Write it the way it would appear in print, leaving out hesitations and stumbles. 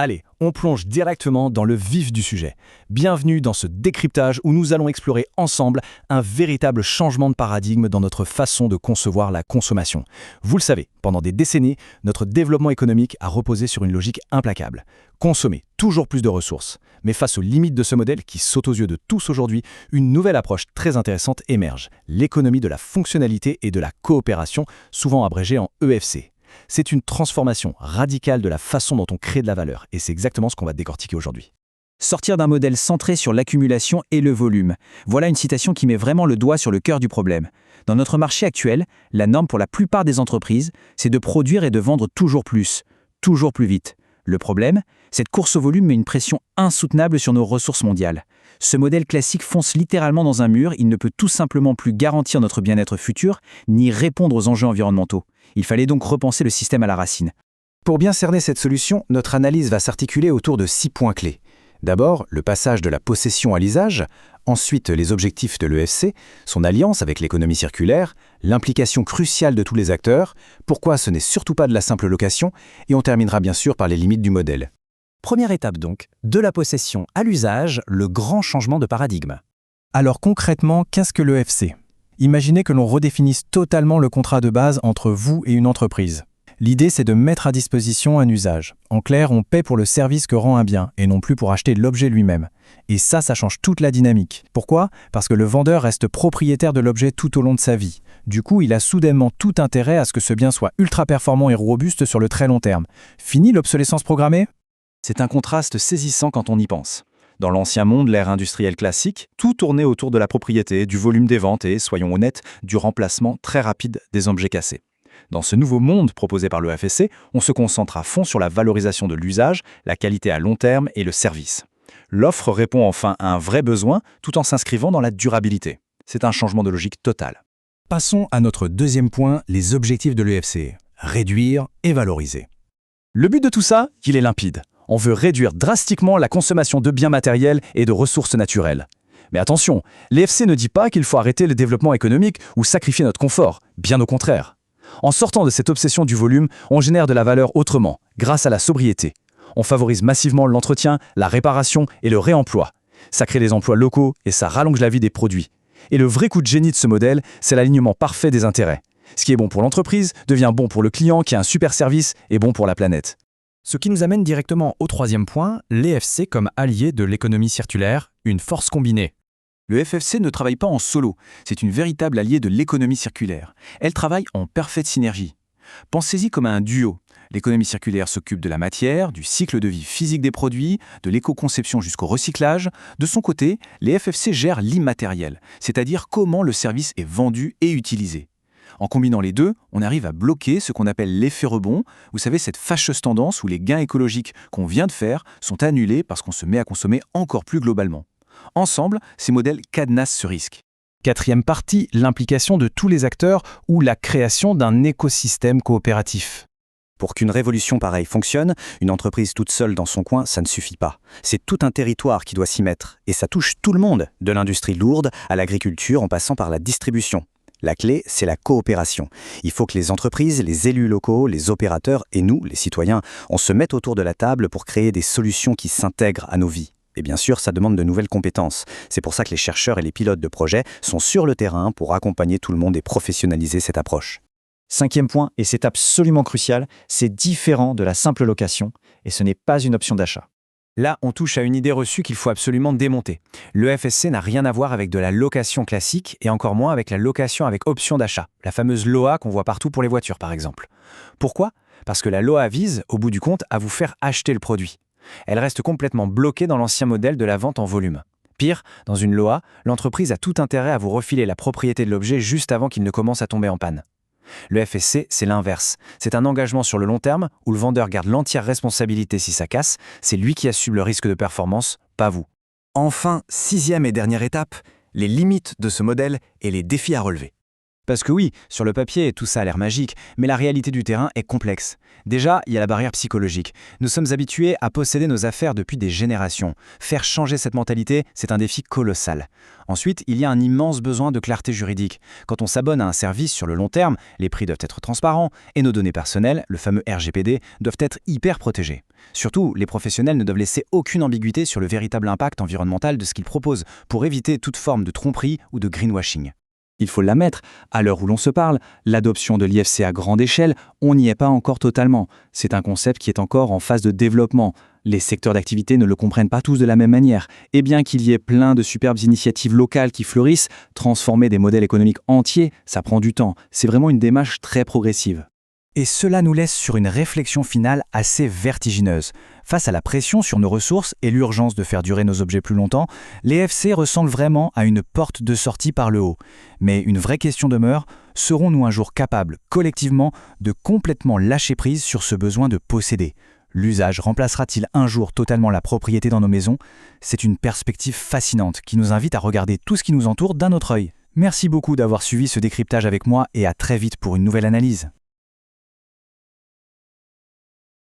Allez, on plonge directement dans le vif du sujet. Bienvenue dans ce décryptage où nous allons explorer ensemble un véritable changement de paradigme dans notre façon de concevoir la consommation. Vous le savez, pendant des décennies, notre développement économique a reposé sur une logique implacable. Consommer toujours plus de ressources. Mais face aux limites de ce modèle qui saute aux yeux de tous aujourd'hui, une nouvelle approche très intéressante émerge, l'économie de la fonctionnalité et de la coopération, souvent abrégée en EFC. C'est une transformation radicale de la façon dont on crée de la valeur, et c'est exactement ce qu'on va décortiquer aujourd'hui. Sortir d'un modèle centré sur l'accumulation et le volume. Voilà une citation qui met vraiment le doigt sur le cœur du problème. Dans notre marché actuel, la norme pour la plupart des entreprises, c'est de produire et de vendre toujours plus vite. Le problème, cette course au volume met une pression insoutenable sur nos ressources mondiales. Ce modèle classique fonce littéralement dans un mur, il ne peut tout simplement plus garantir notre bien-être futur, ni répondre aux enjeux environnementaux. Il fallait donc repenser le système à la racine. Pour bien cerner cette solution, notre analyse va s'articuler autour de 6 points clés. D'abord, le passage de la possession à l'usage, ensuite les objectifs de l'EFC, son alliance avec l'économie circulaire, l'implication cruciale de tous les acteurs, pourquoi ce n'est surtout pas de la simple location, et on terminera bien sûr par les limites du modèle. Première étape donc, de la possession à l'usage, le grand changement de paradigme. Alors concrètement, qu'est-ce que l'EFC ? Imaginez que l'on redéfinisse totalement le contrat de base entre vous et une entreprise. L'idée, c'est de mettre à disposition un usage. En clair, on paie pour le service que rend un bien, et non plus pour acheter l'objet lui-même. Et ça change toute la dynamique. Pourquoi ? Parce que le vendeur reste propriétaire de l'objet tout au long de sa vie. Du coup, il a soudainement tout intérêt à ce que ce bien soit ultra performant et robuste sur le très long terme. Fini l'obsolescence programmée ? C'est un contraste saisissant quand on y pense. Dans l'ancien monde, l'ère industrielle classique, tout tournait autour de la propriété, du volume des ventes et, soyons honnêtes, du remplacement très rapide des objets cassés. Dans ce nouveau monde proposé par le FSC, on se concentre à fond sur la valorisation de l'usage, la qualité à long terme et le service. L'offre répond enfin à un vrai besoin tout en s'inscrivant dans la durabilité. C'est un changement de logique total. Passons à notre deuxième point, les objectifs de l'EFC. Réduire et valoriser. Le but de tout ça, il est limpide. On veut réduire drastiquement la consommation de biens matériels et de ressources naturelles. Mais attention, l'EFC ne dit pas qu'il faut arrêter le développement économique ou sacrifier notre confort, bien au contraire. En sortant de cette obsession du volume, on génère de la valeur autrement, grâce à la sobriété. On favorise massivement l'entretien, la réparation et le réemploi. Ça crée des emplois locaux et ça rallonge la vie des produits. Et le vrai coup de génie de ce modèle, c'est l'alignement parfait des intérêts. Ce qui est bon pour l'entreprise devient bon pour le client qui a un super service et bon pour la planète. Ce qui nous amène directement au troisième point, l'EFC comme allié de l'économie circulaire, une force combinée. Le FFC ne travaille pas en solo, c'est une véritable alliée de l'économie circulaire. Elle travaille en parfaite synergie. Pensez-y comme à un duo. L'économie circulaire s'occupe de la matière, du cycle de vie physique des produits, de l'éco-conception jusqu'au recyclage. De son côté, les FFC gèrent l'immatériel, c'est-à-dire comment le service est vendu et utilisé. En combinant les deux, on arrive à bloquer ce qu'on appelle l'effet rebond. Vous savez, cette fâcheuse tendance où les gains écologiques qu'on vient de faire sont annulés parce qu'on se met à consommer encore plus globalement. Ensemble, ces modèles cadenassent ce risque. Quatrième partie, l'implication de tous les acteurs ou la création d'un écosystème coopératif. Pour qu'une révolution pareille fonctionne, une entreprise toute seule dans son coin, ça ne suffit pas. C'est tout un territoire qui doit s'y mettre. Et ça touche tout le monde, de l'industrie lourde à l'agriculture en passant par la distribution. La clé, c'est la coopération. Il faut que les entreprises, les élus locaux, les opérateurs et nous, les citoyens, on se mette autour de la table pour créer des solutions qui s'intègrent à nos vies. Et bien sûr, ça demande de nouvelles compétences. C'est pour ça que les chercheurs et les pilotes de projets sont sur le terrain pour accompagner tout le monde et professionnaliser cette approche. Cinquième point, et c'est absolument crucial, c'est différent de la simple location et ce n'est pas une option d'achat. Là, on touche à une idée reçue qu'il faut absolument démonter. Le FSC n'a rien à voir avec de la location classique et encore moins avec la location avec option d'achat, la fameuse LOA qu'on voit partout pour les voitures par exemple. Pourquoi ? Parce que la LOA vise, au bout du compte, à vous faire acheter le produit. Elle reste complètement bloquée dans l'ancien modèle de la vente en volume. Pire, dans une LOA, l'entreprise a tout intérêt à vous refiler la propriété de l'objet juste avant qu'il ne commence à tomber en panne. Le FSC, c'est l'inverse. C'est un engagement sur le long terme où le vendeur garde l'entière responsabilité si ça casse. C'est lui qui assume le risque de performance, pas vous. Enfin, sixième et dernière étape, les limites de ce modèle et les défis à relever. Parce que oui, sur le papier, tout ça a l'air magique, mais la réalité du terrain est complexe. Déjà, il y a la barrière psychologique. Nous sommes habitués à posséder nos affaires depuis des générations. Faire changer cette mentalité, c'est un défi colossal. Ensuite, il y a un immense besoin de clarté juridique. Quand on s'abonne à un service sur le long terme, les prix doivent être transparents et nos données personnelles, le fameux RGPD, doivent être hyper protégées. Surtout, les professionnels ne doivent laisser aucune ambiguïté sur le véritable impact environnemental de ce qu'ils proposent pour éviter toute forme de tromperie ou de greenwashing. Il faut l'admettre, à l'heure où l'on se parle, l'adoption de l'IFC à grande échelle, on n'y est pas encore totalement. C'est un concept qui est encore en phase de développement. Les secteurs d'activité ne le comprennent pas tous de la même manière. Et bien qu'il y ait plein de superbes initiatives locales qui fleurissent, transformer des modèles économiques entiers, ça prend du temps. C'est vraiment une démarche très progressive. Et cela nous laisse sur une réflexion finale assez vertigineuse. Face à la pression sur nos ressources et l'urgence de faire durer nos objets plus longtemps, les FC ressemblent vraiment à une porte de sortie par le haut. Mais une vraie question demeure, serons-nous un jour capables, collectivement, de complètement lâcher prise sur ce besoin de posséder ? L'usage remplacera-t-il un jour totalement la propriété dans nos maisons ? C'est une perspective fascinante qui nous invite à regarder tout ce qui nous entoure d'un autre œil. Merci beaucoup d'avoir suivi ce décryptage avec moi et à très vite pour une nouvelle analyse.